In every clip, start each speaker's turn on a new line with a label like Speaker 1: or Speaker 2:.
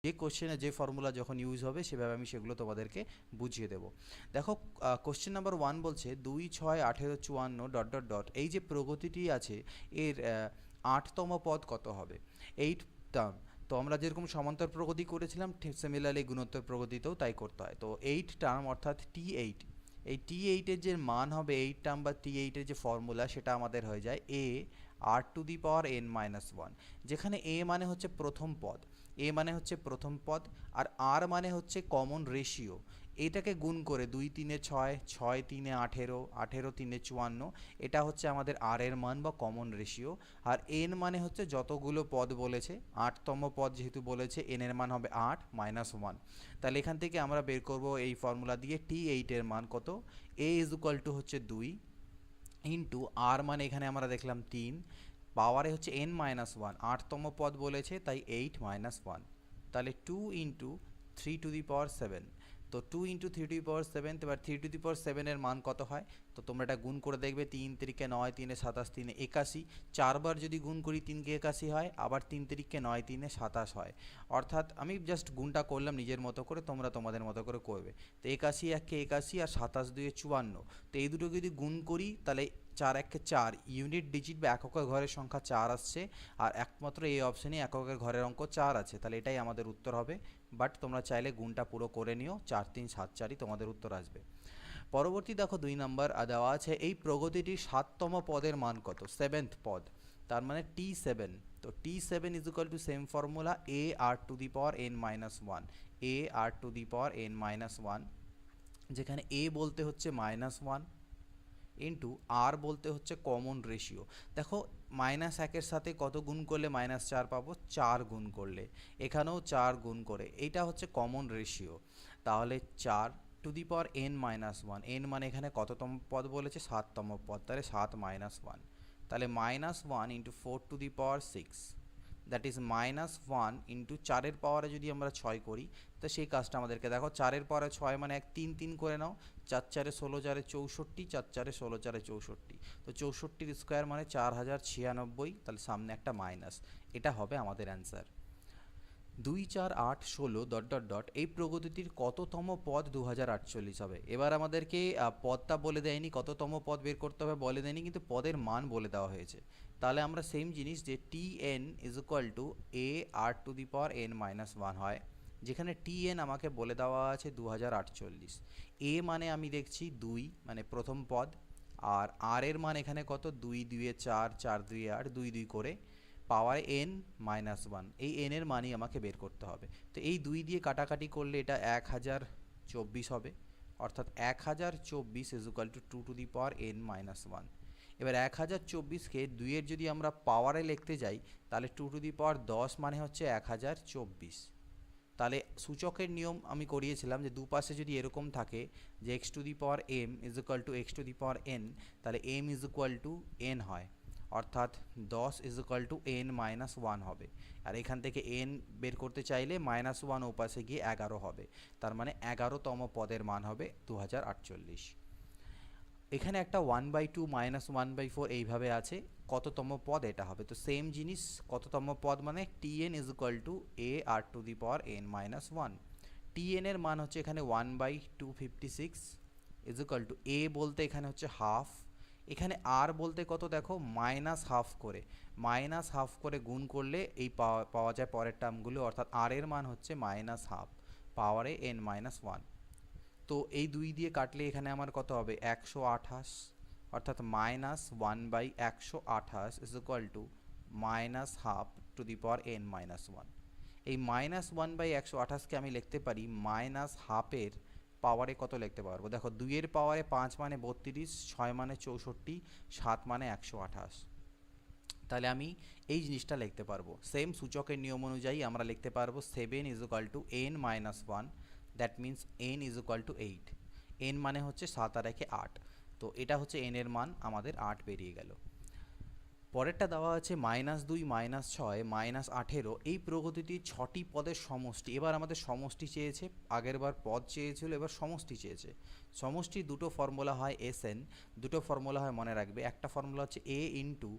Speaker 1: যে কোশ্চেনে যে ফর্মুলা যখন ইউজ হবে সেভাবে আমি সেগুলো তোমাদেরকে বুঝিয়ে দেবো। দেখো কোশ্চেন নাম্বার 1 বলছে 2, 6, 18, 54 ডট ডট ডট, এই যে প্রগতিটি আছে এর 8তম পদ কত হবে? 8 টার্ম। তো আমরা যেরকম সমান্তর প্রগতি করেছিলাম ঠিক সিমিলারলি গুণোত্তর প্রগতিতেও তাই করতে হয়। তো 8 টার্ম অর্থাৎ T8, এই T8-এর যে মান হবে 8 টার্ম বা T8-এর যে ফর্মুলা সেটা আমাদের হয়ে যায় a r⁴n−1, যেখানে a মানে হচ্ছে প্রথম পদ, আর r মানে হচ্ছে কমন রেশিও। এটাকে গুণ করে 2 3 6, 6 3 18, 18 3 54, এটা হচ্ছে আমাদের r এর মান বা কমন রেশিও। আর n মানে হচ্ছে যতগুলো পদ বলেছে, 8তম পদ যেহেতু বলেছে n এর মান হবে 8-1। তাহলে এখান থেকে আমরা বের করব এই ফর্মুলা দিয়ে T8 এর মান কত। a হচ্ছে 2 ইন্টু আর মানে এখানে আমরা দেখলাম 3, পাওয়ারে হচ্ছে n-1, 8তম পদ বলেছে তাই 8-1, তাহলে 2 ইন্টু 3⁻7। তো 2 ইন্টু 3⁻7, এবার 3⁻7 এর মান কত হয়? তো তোমরা এটা গুণ করে দেখবে, 3 3 9, 3 27, 3 81, 4 বার যদি গুণ করি 3 কে 81 হয়, আবার 3 3 9, 3 27 হয়। অর্থাৎ আমি জাস্ট গুণটা করলাম নিজের মতো করে, তোমরা তোমাদের মতো করে করবে। তো 81 1 81 আর 27 2 54, তো এই দুটো যদি গুণ করি তাহলে 4 1 4, ইউনিট ডিজিট বা এককের ঘরের সংখ্যা 4 আসছে, আর একমাত্র এই অপশানে এককের ঘরের অঙ্ক 4 আছে, তাহলে এটাই আমাদের উত্তর হবে। বাট তোমরা চাইলে গুণটা পুরো করে নিও, 4 3 7 4ই তোমাদের উত্তর আসবে। পরবর্তী দেখো 2 নম্বর দেওয়া আছে এই প্রগতিটির 7তম পদের মান কত? 7th পদ, তার মানে T7। তো T7 is equal to same formula a r⁴n−1, a r⁴n−1, যেখানে a বলতে হচ্ছে -1 ইন্টু আর বলতে হচ্ছে কমন রেশিও। দেখো -1-এর সাথে কত গুণ করলে -4 পাবো? 4 গুণ করলে। এখানেও 4 গুণ করে, এইটা হচ্ছে কমন রেশিও। তাহলে 4⁴n−1, n মানে এখানে কততম পদ বলেছে? 7তম পদ, তাহলে 7-1, তাহলে -1 ইন্টু 4⁶, দ্যাট ইজ -1 ইন্টু 4-এর পাওয়ারে যদি আমরা 6 করি, তো সেই কাজটা আমাদেরকে দেখো, 4-এর পাওয়ারে 6 মানে 1 3 3 করে নাও, 4 4 16 4 64, 4 4 16 4 64, তো 64-এর স্কোয়ার মানে 4096, তাহলে সামনে একটা মাইনাস, এটা হবে আমাদের অ্যান্সার। 2 4 8 16 ডট ডট ডট, এই প্রগতিটির কততম পদ 2048 হবে? এবার আমাদেরকে পদটা বলে দেয়নি, কততম পদ বের করতে হবে বলে দেয়নি, কিন্তু পদের মান বলে দেওয়া হয়েছে। তাহলে আমরা সেম জিনিস যে Tn is equal two a r⁴n−1 হয়, যেখানে Tn আমাকে বলে দেওয়া আছে 2048। a মানে আমি দেখছি 2, মানে প্রথম পদ, আর r এর মান এখানে কত? 2 2 4, 4 2 8, 2 2 করে পাওয়ারে n-1, এই n এর মানই আমাকে বের করতে হবে। তো এই 2 দিয়ে কাটাকাটি করলে এটা 1024 হবে, অর্থাৎ 1024 ইজ ইকুয়াল টু 2n-1। এবার 1024কে 2-এর যদি আমরা পাওয়ারে লিখতে যাই তাহলে 210 মানে হচ্ছে 1024। তাহলে সূচকের নিয়ম আমি করিয়েছিলাম যে দুপাশে যদি এরকম থাকে যে x⁴m is equal two x⁴n, তাহলে m is equal two n হয়, অর্থাৎ 10 ইজ ইকুয়াল টু n-1 হবে। আর এখান থেকে n বের করতে চাইলে -1 ওপাশে গিয়ে 11 হবে, তার মানে 11তম পদের মান হবে 2048। এখানে একটা 1/2 -1/4 এইভাবে আছে, কততম পদ এটা হবে? তো সেম জিনিস, কততম পদ মানে Tn is equal two a r⁴n−1। Tn এর মান হচ্ছে এখানে 1/256 ইজ ইকুয়াল টু a বলতে এখানে হচ্ছে হাফ, এখানে আর বলতে কত দেখো -হাফ করে, -হাফ করে গুণ করলে এই পাওয়া যায় পরের টার্মগুলো, অর্থাৎ আর এর মান হচ্ছে -হাফ পাওয়ারে n-1। তো এই 2 দিয়ে কাটলে এখানে আমার কত হবে? 128, অর্থাৎ -1/128 ইজ ইকুয়াল টু -1/2n-1। এই -1/128কে আমি লিখতে পারি -হাফের পাওয়ারে কত লিখতে পারবো? দেখো 2-এর পাওয়ারে 5 মানে 32, 6 মানে 64, 7 মানে 128, তাহলে আমি এই জিনিসটা লিখতে পারবো। সেম সূচকের নিয়ম অনুযায়ী আমরা লিখতে পারবো 7 is equal two n-1, that means n is equal to 8। n মানে হচ্ছে 7 আর 1 8, তো এটা হচ্ছে n এর মান, আমাদের 8 বেরিয়ে গেল। পরেরটা দেওয়া আছে -2 -6 -18, এই প্রগতিটির 6টি পদের সমষ্টি। এবার আমাদের সমষ্টি চেয়েছে, আগেরবার পদ চেয়েছিল, এবার সমষ্টি চেয়েছে। সমষ্টি দুটো ফর্মুলা হয় Sn, দুটো ফর্মুলা হয় মনে রাখবে, একটা ফর্মুলা হচ্ছে a ইন্টু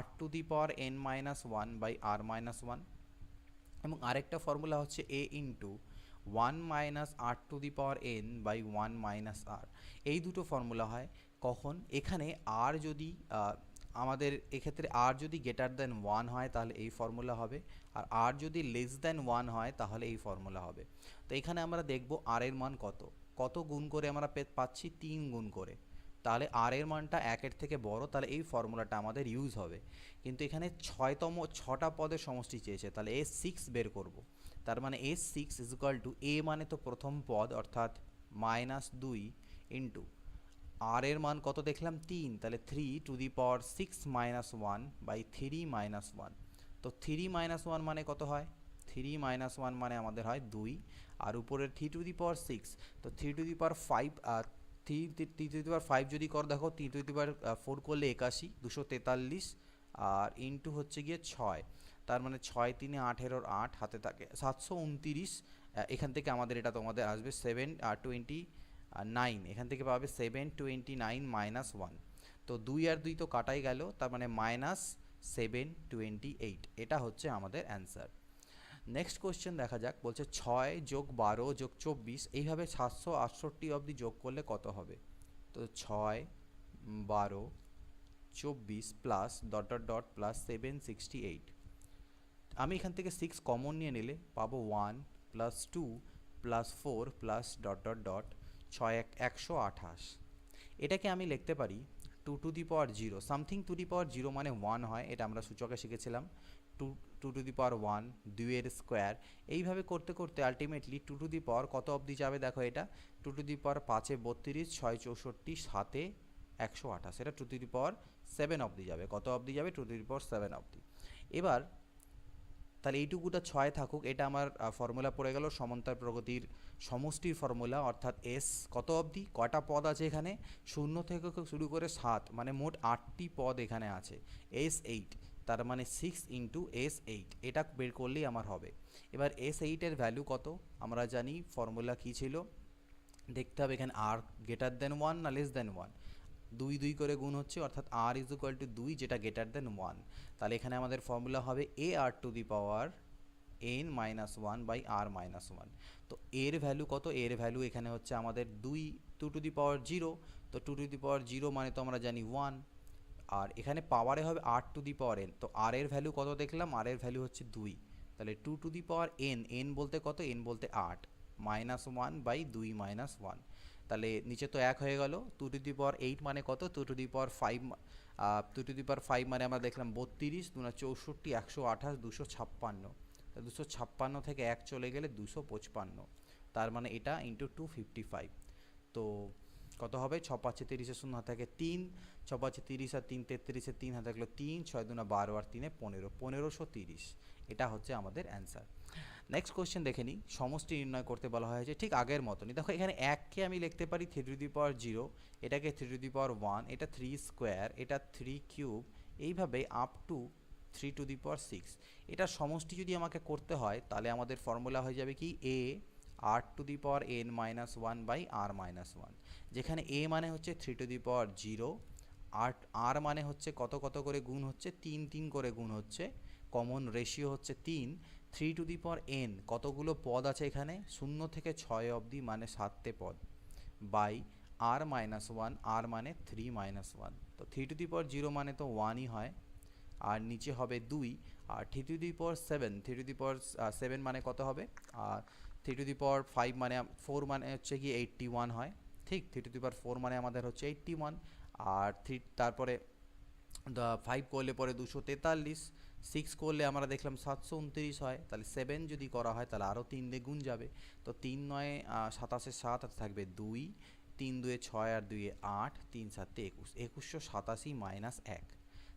Speaker 1: r⁴n-1/r-1, এবং আরেকটা ফর্মুলা হচ্ছে a into 1 - r⁴ n/1 - r। এই দুটো ফর্মুলা হয় কখন, এখানে r যদি আমাদের এক্ষেত্রে r যদি গ্রেটার দেন 1 হয় তাহলে এই ফর্মুলা হবে, আর r যদি লেস দেন 1 হয় তাহলে এই ফর্মুলা হবে। তো এখানে আমরা দেখব r এর মান কত, কত গুণ করে আমরা পাচ্ছি 3 গুণ করে, তাহলে r এর মানটা 1-এর থেকে বড়, তাহলে এই ফর্মুলাটা আমাদের ইউজ হবে। কিন্তু এখানে 6টা পদের সমষ্টি চেয়েছে, তাহলে s6 বের করব। তার মানে s6 is equal two a মানে তো প্রথম পদ অর্থাৎ -2 ইন্টু r এর মান কত দেখলাম 3, তাহলে 3⁻6 - 1/3 - 1। তো 3 - 1 মানে কত হয়, 3 - 1 মানে আমাদের হয় 2, আর উপরের 3⁻6, তো 3⁵ 3⁵ যদি কর দেখো 3⁴ করলে 81, 243, আর ইন্টু হচ্ছে গিয়ে 6, তার মানে 6 3 18 8 হাতে থাকে 729। এখান থেকে আমাদের এটা তোমাদের আসবে 729, এখান থেকে পাবে 729 - 1। তো 2 আর 2 তো কাটাই গেল, তার মানে -728। এটা হচ্ছে আমাদের অ্যান্সার। নেক্সট কোয়েশ্চেন দেখা যাক, বলছে 6 + 12 + 24 এইভাবে 768 অবধি যোগ করলে কত হবে। তো 6 12 24 plus dot dot dot plus 768। আমি এখান থেকে 6 কমন নিয়ে নিলে পাবো 1 plus 2 plus 4 plus dot dot dot 128। এটাকে আমি লিখতে পারি 2⁻0, সামথিং 2⁻0 মানে 1 হয়, এটা আমরা সূচকে শিখেছিলাম। 2⁻1 2 এর স্কোয়ার, এইভাবে করতে করতে আলটিমেটলি 2 কত অবধি যাবে দেখো, এটা 2⁵ 32, 6 64, 7 128, এটা 2⁻7 অবধি যাবে। কত অবধি যাবে, 2⁻7 অবধি। এবার তাহলে এইটুকুটা 6 থাকুক, এটা আমার ফর্মুলা পড়ে গেল সমান্তর প্রগতির সমষ্টির ফর্মুলা, অর্থাৎ এস কত অবধি, কয়টা পদ আছে এখানে, 0 থেকে শুরু করে 7, মানে মোট 8টি পদ এখানে আছে। S8, তার মানে 6 ইন্টু S8, এটা বের করলেই আমার হবে। এবার S8 এর ভ্যালু কত, আমরা জানি ফর্মুলা কী ছিল, দেখতে হবে এখানে আর গ্রেটার দেন 1 না লেস দেন 1। 2 2 করে গুণ হচ্ছে, অর্থাৎ r ইজ ইকুয়াল টু 2, যেটা গ্রেটার দেন 1। তাহলে এখানে আমাদের ফর্মুলা হবে ar⁴n-1/r-1। তো এর ভ্যালু কত, এর ভ্যালু এখানে হচ্ছে আমাদের 2⁻0। তো 2⁻0 মানে তো আমরা জানি 1, আর এখানে পাওয়ারে হবে r⁴n। তো r এর ভ্যালু কত দেখলাম, r এর ভ্যালু হচ্ছে 2, তাহলে 2⁴n, n বলতে কত, n বলতে 8, -1/2 - 1। তাহলে নিচে তো 1 হয়ে গেল। 2⁸ মানে কত, 2⁵ মানে আমরা দেখলাম 32, 2 64, 128, 256। 256 থেকে 1 চলে গেলে 255, তার মানে এটা ইন্টু 255। তো কত হবে, 6 5 30, 0 হাতে থাকে 3, 6 5 30 আর 3 33, 3 হাতে থাকলো 3, 6 2 12 আর 3 15, 1530। এটা হচ্ছে আমাদের অ্যান্সার। নেক্সট কোয়েশ্চেন দেখে নিই, সমষ্টি নির্ণয় করতে বলা হয়েছে ঠিক আগের মতনই। দেখো এখানে 1কে আমি লিখতে পারি 3⁻0, এটাকে 3⁻1, এটা 3 স্কোয়ার, এটা 3 কিউব, এইভাবে আপ টু 3⁶। এটা সমষ্টি যদি আমাকে করতে হয় তাহলে আমাদের ফর্মুলা হয়ে যাবে কি, a r⁴n-1/r-1, যেখানে a মানে হচ্ছে 3⁻0, r মানে হচ্ছে কত কত করে গুণ হচ্ছে, 3 3 করে গুণ হচ্ছে, কমন রেশিও হচ্ছে 3। 3⁻n কতগুলো পদ আছে এখানে, 0 থেকে 6 অবধি মানে 7টে পদ, বাই r-1, r মানে 3-1। তো 3⁻0 মানে তো 1ই হয়, আর নিচে হবে 2, আর 3⁻7 মানে কত হবে, আর 3⁵ মানে 4 মানে হচ্ছে কি 81 হয়, ঠিক। 3⁴ মানে আমাদের হচ্ছে 81, আর তারপরে 5 করলে পরে 243, 6 করলে আমরা দেখলাম 729 হয়। তাহলে 7 যদি করা হয় তাহলে আরও 3 দিয়ে গুণ যাবে। তো 3 9 27, 7 হাতে থাকবে 2, 3 2 6 আর 2 8, 3 7 21, 2187 মাইনাস 1,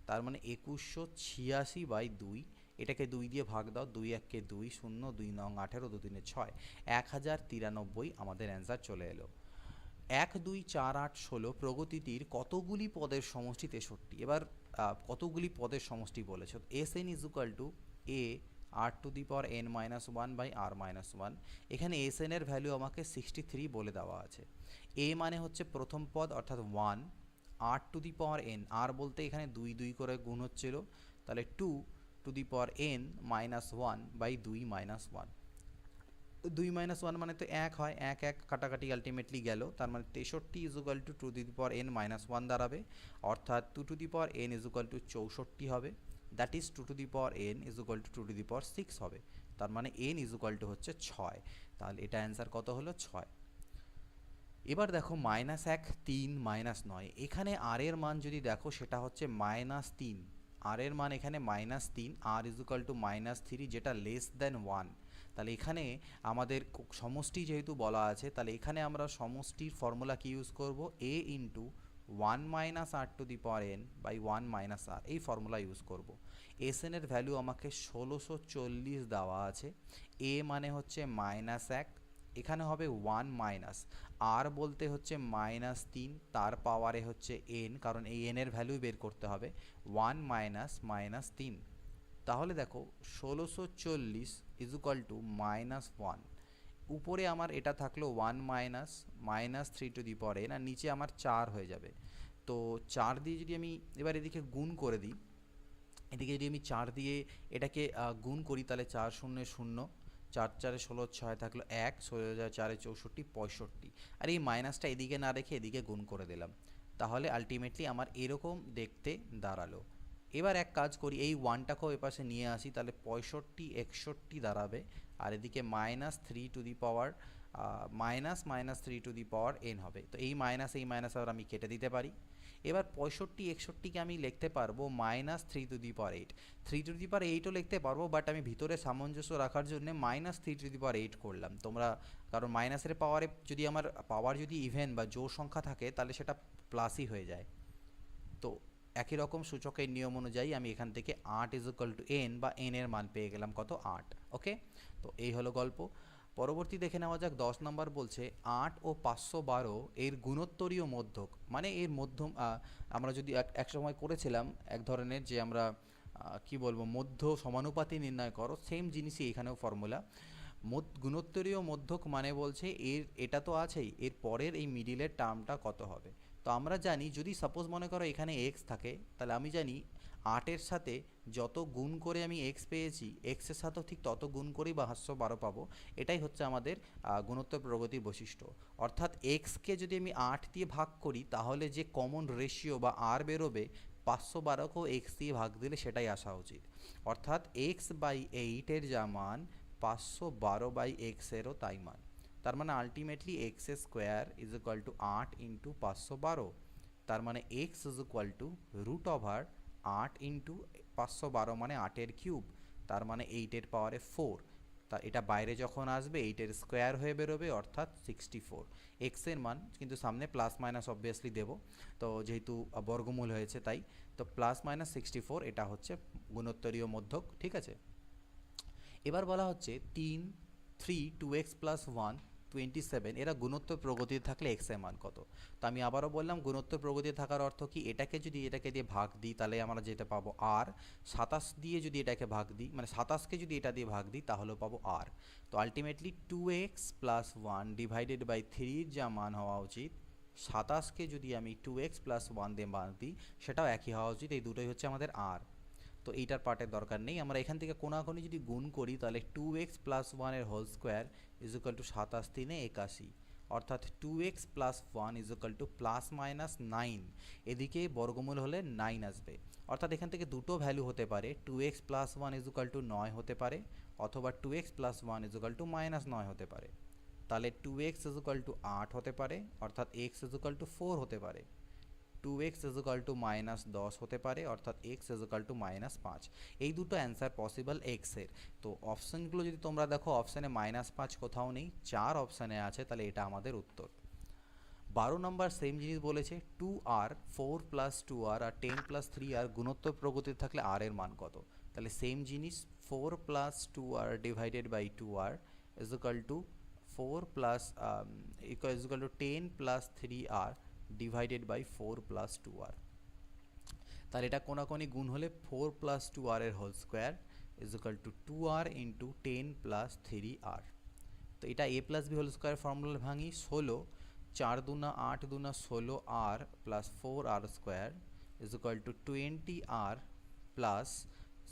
Speaker 1: তার মানে 2186/2। এটাকে 2 দিয়ে ভাগ দাও, 2 1 কে 2, 0 2 9 18, 2 3 6, 1093 আমাদের অ্যান্সার চলে এলো। 1 2 4 8 16 প্রগতিটির কতগুলি পদের সমষ্টি 63। এবার কতগুলি পদের সমষ্টি বলেছে, Sn is equal two a r⁴n-1/r-1। এখানে Sn এর ভ্যালু আমাকে 63 বলে দেওয়া আছে। a মানে হচ্ছে প্রথম পদ অর্থাৎ 1, r⁴n, r বলতে এখানে 2 2 করে গুণ হচ্ছিল, তাহলে 2 to the power N minus one by 2 minus one. 2 minus one মানে তো এক হয়, এক এক কাটাকাটি আলটিমেটলি গেল, তার মানে 63 is equal to two the power N minus one দাঁড়াবে, অর্থাৎ two two the power N is equal to 64 হবে। That is two two the power N is equal to two the power 6 হবে, তার মানে N is equal two হচ্ছে 6। তাহলে এটা answer কত হলো? 6। এবার দেখো মাইনাস 1 3 মাইনাস 9, এখানে আর এর মান যদি দেখো সেটা হচ্ছে মাইনাস 3, আর এর মান এখানে মাইনাস 3, আর ইজ ইকুয়াল টু মাইনাস 3 যেটা লেস দেন 1। তাহলে এখানে আমাদের সমষ্টি যেহেতু বলা আছে, তাহলে এখানে আমরা সমষ্টির ফর্মুলা কি ইউজ করব? A into 1 minus R to the power N by 1 minus R, এই ফর্মুলা ইউজ করব। এস এন এর ভ্যালু আমাকে 1640 দেওয়া আছে, এ মানে হচ্ছে মাইনাস 1, এখানে হবে 1 মাইনাস আর বলতে হচ্ছে মাইনাস 3, তার পাওয়ারে হচ্ছে এন, কারণ এই এন এর ভ্যালু বের করতে হবে, 1 মাইনাস মাইনাস 3। তাহলে দেখো 1640 ইজ ইকুয়াল টু মাইনাস 1, উপরে আমার এটা থাকলো 1 minus minus 3 to the power N, আর নিচে আমার 4 হয়ে যাবে। তো 4 দিয়ে যদি আমি এবার এদিকে গুণ করে দিই, এদিকে যদি আমি 4 দিয়ে এটাকে গুণ করি, তাহলে 4 শূন্য 0, 4 4 16 6 থাকলো 1, 4 64 65, আর এই মাইনাসটা এদিকে না রেখে এদিকে গুণ করে দিলাম, তাহলে আলটিমেটলি আমার এরকম দেখতে দাঁড়ালো। এবার এক কাজ করি, এই ওয়ানটাকেও এপাশে নিয়ে আসি, তাহলে 65 61 দাঁড়াবে, আর এদিকে minus 3 to the power minus minus 3 to the power N হবে। তো এই মাইনাস আর আমি কেটে দিতে পারি। এবার 65 61কে আমি লিখতে পারবো minus 3 to the power 8, 3 to the power 8ও লিখতে পারবো, বাট আমি ভিতরে সামঞ্জস্য রাখার জন্য মাইনাস 3 টু দি পাওয়ার 8 করলাম। তোমরা, কারণ মাইনাসের পাওয়ারে যদি আমার পাওয়ার যদি ইভেন বা জোড় সংখ্যা থাকে তাহলে সেটা প্লাসই হয়ে যায়। তো একই রকম সূচকের নিয়ম অনুযায়ী আমি এখান থেকে 8 ইজ ইকুয়াল টু এন বা এন এর মান পেয়ে গেলাম কত? 8। ওকে, তো এই হলো গল্প। পরবর্তী দেখে নেওয়া যাক 10 নম্বর বলছে 8 ও 512 এর গুণোত্তরীয় মধ্যক, মানে এর মধ্যম, আমরা যদি এক সময় করেছিলাম এক ধরনের যে আমরা কি বলবো মধ্য সমানুপাতি নির্ণয় করো, সেম জিনিসই এখানেও ফর্মুলা। গুণোত্তরীয় মধ্যক মানে বলছে এটা তো আছেই, এর পরের এই মিডিলের টার্মটা কত হবে। তো আমরা জানি যদি সাপোজ মনে করো এখানে এক্স থাকে, তাহলে আমি জানি 8-এর সাথে যত গুণ করে আমি এক্স পেয়েছি, এক্সের সাথেও ঠিক তত গুণ করেই 512 পাবো। এটাই হচ্ছে আমাদের গুণোত্তর প্রগতির বৈশিষ্ট্য। অর্থাৎ এক্সকে যদি আমি 8 দিয়ে ভাগ করি, তাহলে যে কমন রেশিও বা আর বেরোবে 512কেও এক্স দিয়ে ভাগ দিলে সেটাই আসা উচিত। অর্থাৎ এক্স বাই 8-এর যা মান 512 বাই এক্সেরও তাই মান। তার মানে ultimately X square is equal to 8 into 512, তার মানে X is equal to root over 8 into 512 মানে 8-এর কিউব, তার মানে 8-এর পাওয়ারে 4। তা এটা বাইরে যখন আসবে 8-এর স্কোয়ার হয়ে বেরোবে, অর্থাৎ 64। এক্সের মান কিন্তু সামনে প্লাস মাইনাস অবভিয়াসলি দেবো, তো যেহেতু বর্গমূল হয়েছে তাই, তো প্লাস মাইনাস 64 এটা হচ্ছে গুণোত্তরীয় মধ্যক। ঠিক আছে, এবার বলা হচ্ছে 3 2x প্লাস 1 27 এরা গুণোত্তর প্রগতিতে থাকলে x এর মান কত। তো আমি আবারও বললাম গুণোত্তর প্রগতিতে থাকার অর্থ কি, এটাকে যদি এটাকে দিয়ে ভাগ দিই তাহলে আমরা যেটা পাবো আর, 27 দিয়ে যদি এটাকে ভাগ দিই, মানে 27কে যদি এটা দিয়ে ভাগ দিই তাহলেও পাবো আর। তো ultimately 2x plus 1 divided by 3 যা মান হওয়া উচিত, 27কে যদি আমি 2x প্লাস 1 দিয়ে ভাগ দিই সেটাও একই হওয়া উচিত, এই দুটোই হচ্ছে আমাদের আর। তো এইটার পার্টের দরকার নেই, আমরা এখান থেকে কোনাকুনি যদি গুণ করি তাহলে 2x প্লাস 1-এর whole square is equal to 27 3 81, অর্থাৎ 2x plus 1 is equal to plus minus 9, এদিকে বর্গমূল হলে 9 আসবে। অর্থাৎ এখান থেকে দুটো ভ্যালু হতে পারে, 2x plus 1 is equal two 9 হতে পারে, অথবা 2x plus 1 is equal to minus 9 হতে পারে। তাহলে 2x ইজ ইকুয়াল টু 8 হতে পারে, অর্থাৎ x ইজ ইকুয়াল টু 4 হতে পারে। 2x is equal to minus 10 হতে পারে, অর্থাৎ x is equal to minus 5। এই দুটো অ্যান্সার পসিবল এক্সের। তো অপশানগুলো যদি তোমরা দেখো, অপশানে মাইনাস 5 কোথাও নেই, 4 অপশানে আছে, তাহলে এটা আমাদের উত্তর। 12 নম্বর সেম জিনিস বলেছে 2r 4 প্লাস 2r আর 10 প্লাস 3r গুণোত্তর প্রগতিতে থাকলে r এর মান কত। তাহলে সেম জিনিস 4 plus 2r divided by 2r is equal to 4 plus is equal to 10 plus 3r divided by 4 plus 2r। তাহলে এটা কোনাকুনি গুণ হলে 4 প্লাস 2r এর whole square is equal to 2r into 10 plus 3r। তো এটা a plus B whole square formula ভাঙি, 16 4 দুনা 8 দুনা 16r plus 4r square is equal to 20r plus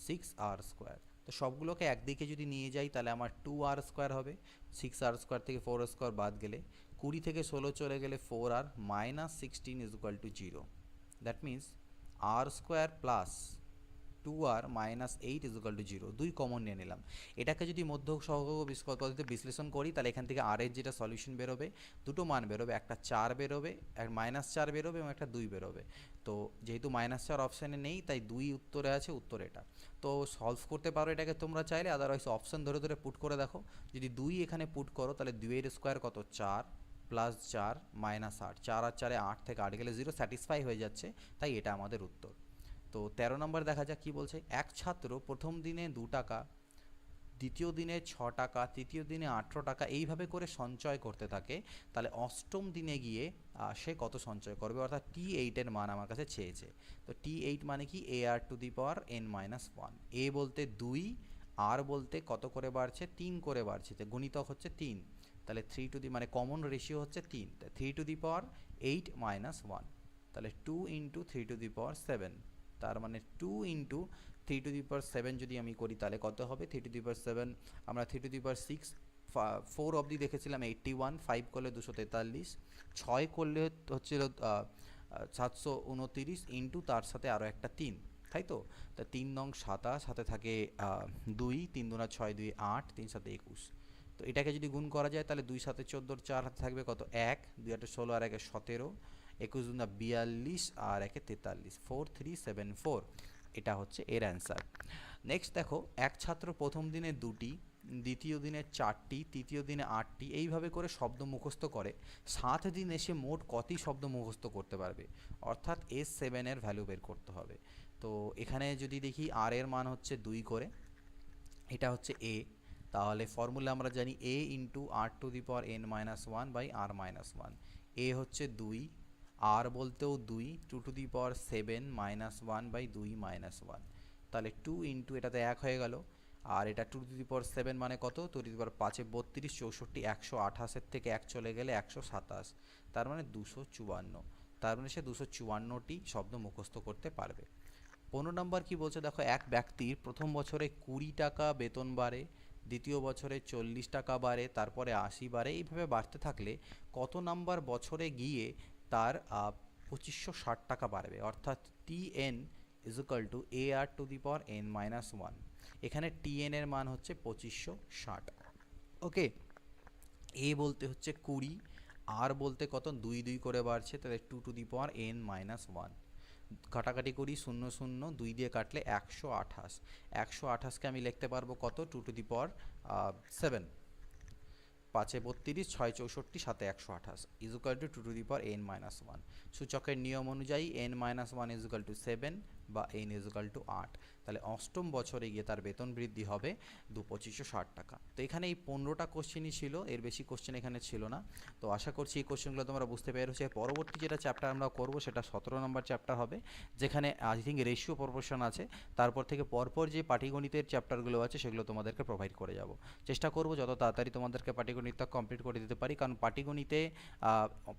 Speaker 1: 6r²। তো সবগুলোকে একদিকে যদি নিয়ে যাই তাহলে আমার 2r² হবে, 6r² থেকে 4r² বাদ গেলে 20 থেকে 16 চলে গেলে 4r -16 = 0। That means r² plus 2r -8 = 0। দুই কমন নিয়ে নিলাম। এটাকে যদি মধ্য সহগ পদ্ধতিতে বিশ্লেষণ করি তাহলে এখান থেকে r এর যেটা সলিউশন বেরোবে, দুটো মান বেরোবে, একটা 4 বেরোবে, এক -4 বেরোবে এবং একটা 2 বেরোবে। তো যেহেতু -4 অপশানে নেই তাই 2 উত্তরে আছে, উত্তর এটা। তো সলভ করতে পারো এটাকে তোমরা চাইলে, আদারওয়াইজ অপশান ধরে ধরে পুট করে দেখো। যদি 2 এখানে পুট করো তাহলে 2 এর স্কোয়ার কত, 4 প্লাস 4 -8, 4 আর 4 8 থেকে 8 গেলে 0, স্যাটিসফাই হয়ে যাচ্ছে, তাই এটা আমাদের উত্তর। তো 13 নম্বর দেখা যাক কি বলছে। এক ছাত্র প্রথম দিনে 2 টাকা, দ্বিতীয় দিনে 6 টাকা, তৃতীয় দিনে 18 টাকা এইভাবে করে সঞ্চয় করতে থাকে, তাহলে অষ্টম দিনে গিয়ে সে কত সঞ্চয় করবে, অর্থাৎ T8 এর মান আমার কাছে চেয়েছে। তো T8 মানে কি, AR⁴n−1। এ বলতে 2, আর বলতে কত করে বাড়ছে, 3 করে বাড়ছে, তো গুণিতক হচ্ছে 3, তাহলে 3 মানে কমন রেশিও হচ্ছে 3, 3⁸ তাহলে 2 × 3⁷, তার মানে 2 × 3⁷ যদি আমি করি তাহলে কত হবে, 3⁷, আমরা 3⁶, 4 অবধি দেখেছিলাম 81, 5 করলে 243, 6 করলে হচ্ছিল 729 ইন্টু তার সাথে আরও একটা 3, তাই তো। তা 3 নং 27, সাথে থাকে 2, 3 দুনা 6, 2 8, 3 7 21। তো এটাকে যদি গুণ করা যায় তাহলে 2 7 14, 4 হাতে থাকবে কত, 1, 2 8 16, আর 1 17, 21 দুনা 42, আর 1 43, 4374। এটা হচ্ছে এর অ্যান্সার। নেক্সট দেখো, এক ছাত্র প্রথম দিনে 2টি, দ্বিতীয় দিনে 4টি, তৃতীয় দিনে 8টি এইভাবে করে শব্দ মুখস্থ করে 7 দিন এসে মোট কতই শব্দ মুখস্থ করতে পারবে, অর্থাৎ S7 এর ভ্যালু বের করতে হবে। তো এখানে যদি দেখি আর এর মান হচ্ছে 2 করে, এটা হচ্ছে এ, তাহলে ফর্মুলা আমরা জানি A × r⁴n−1/r−1। এ হচ্ছে 2, আর বলতেও 2, 2⁷ -1/2 - 1, তাহলে 2 × এটাতে 1 হয়ে গেল, আর এটা 2⁷ মানে কত, 2⁵ 32, 64, 128 থেকে 1 চলে গেলে 127, তার মানে 254, তার মানে সে 254টি শব্দ মুখস্থ করতে পারবে। 15 নম্বর কি বলছে দেখো, এক ব্যক্তির প্রথম বছরে 20 টাকা বেতন বাড়ে, দ্বিতীয় বছরে 40 টাকা বাড়ে, তারপরে 80 বাড়ে, এইভাবে বাড়তে থাকলে কত নাম্বার বছরে গিয়ে তার 2560 টাকা বাড়বে, অর্থাৎ Tn = AR⁴n−1। এখানে Tn এর মান হচ্ছে 2560। ওকে, এ বলতে হচ্ছে 20, আর বলতে কত, 2 2 করে বাড়ছে, তাহলে 2⁴n−1। কাটাকাটি করি, 0 0, 2 দিয়ে কাটলে 128, 128কে আমি লিখতে পারবো কত, 2⁷, 7, 5 32, 6 64, 7 128 = 2⁴n−1। সূচকের নিয়ম অনুযায়ী n−1 = 7 বা n = 8, তাহলে অষ্টম বছরে গিয়ে তার বেতন বৃদ্ধি হবে 2560 টাকা। তো এখানে এই 15টা কোশ্চেনই ছিল, এর বেশি কোশ্চেন এখানে ছিল না। তো আশা করছি এই কোশ্চেনগুলো তোমরা বুঝতে পেরেছো। পরবর্তী যেটা চ্যাপ্টার আমরা করব সেটা 17 নম্বর চ্যাপ্টার হবে, যেখানে আই থিঙ্ক রেশিও প্রপোর্শন আছে। তারপর থেকে পরপর যে পাটিগণিতের চ্যাপ্টারগুলো আছে সেগুলো তোমাদেরকে প্রোভাইড করে যাব। চেষ্টা করব যত তাড়াতাড়ি তোমাদেরকে পাটিগণিতটা কমপ্লিট করে দিতে পারি, কারণ পাটিগণিতে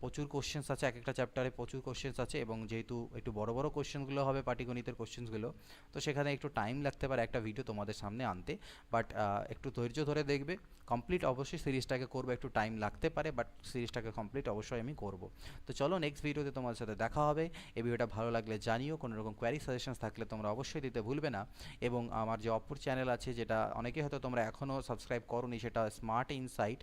Speaker 1: প্রচুর কোশ্চেন্স আছে, এক একটা চ্যাপ্টারে প্রচুর কোশ্চেন্স আছে, এবং যেহেতু একটু বড় বড় কোশ্চেনগুলো হবে পাটিগণিতের কোশ্চেন্সগুলো, তো সেখানে একটু টাইম লাগতে পারে একটা ভিডিও তোমাদের সামনে আনতে। বাট একটু ধৈর্য ধরে দেখবে, কমপ্লিট অবশ্যই সিরিজটাকে করবো, একটু টাইম লাগতে পারে, বাট সিরিজটাকে কমপ্লিট অবশ্যই আমি করব। তো চলো নেক্সট ভিডিওতে তোমাদের সাথে দেখা হবে। এই ভিডিওটা ভালো লাগলে জানিও, কোনো রকম কোয়ারি সাজেশনস থাকলে তোমরা অবশ্যই দিতে ভুলবে না। এবং আমার যে অপর চ্যানেল আছে, যেটা অনেকে হয়তো তোমরা এখনও সাবস্ক্রাইব করোনি, সেটা স্মার্ট ইনসাইট,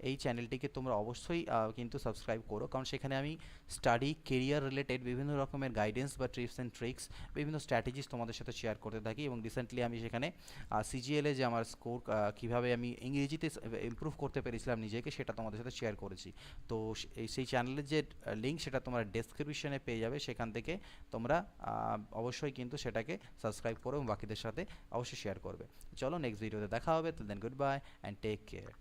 Speaker 1: এই চ্যানেলটিকে তোমরা অবশ্যই কিন্তু সাবস্ক্রাইব করো, কারণ সেখানে আমি স্টাডি কেরিয়ার রিলেটেড বিভিন্ন রকমের গাইডেন্স বা টিপস অ্যান্ড ট্রিক্স, বিভিন্ন স্ট্র্যাটেজিস তোমাদের সাথে শেয়ার করতে থাকি। এবং রিসেন্টলি আমি সেখানে CGL-এ যে আমার স্কোর কীভাবে আমি ইংরেজিতে ইমপ্রুভ করতে পেরেছিলাম নিজেকে, সেটা তোমাদের সাথে শেয়ার করেছি। তো সেই চ্যানেলের যে লিঙ্ক সেটা তোমরা ডেসক্রিপশনে পেয়ে যাবে, সেখান থেকে তোমরা অবশ্যই কিন্তু সেটাকে সাবস্ক্রাইব করো এবং বাকিদের সাথে অবশ্যই শেয়ার করবে। চলো নেক্সট ভিডিওতে দেখা হবে, তো then good bye and take care.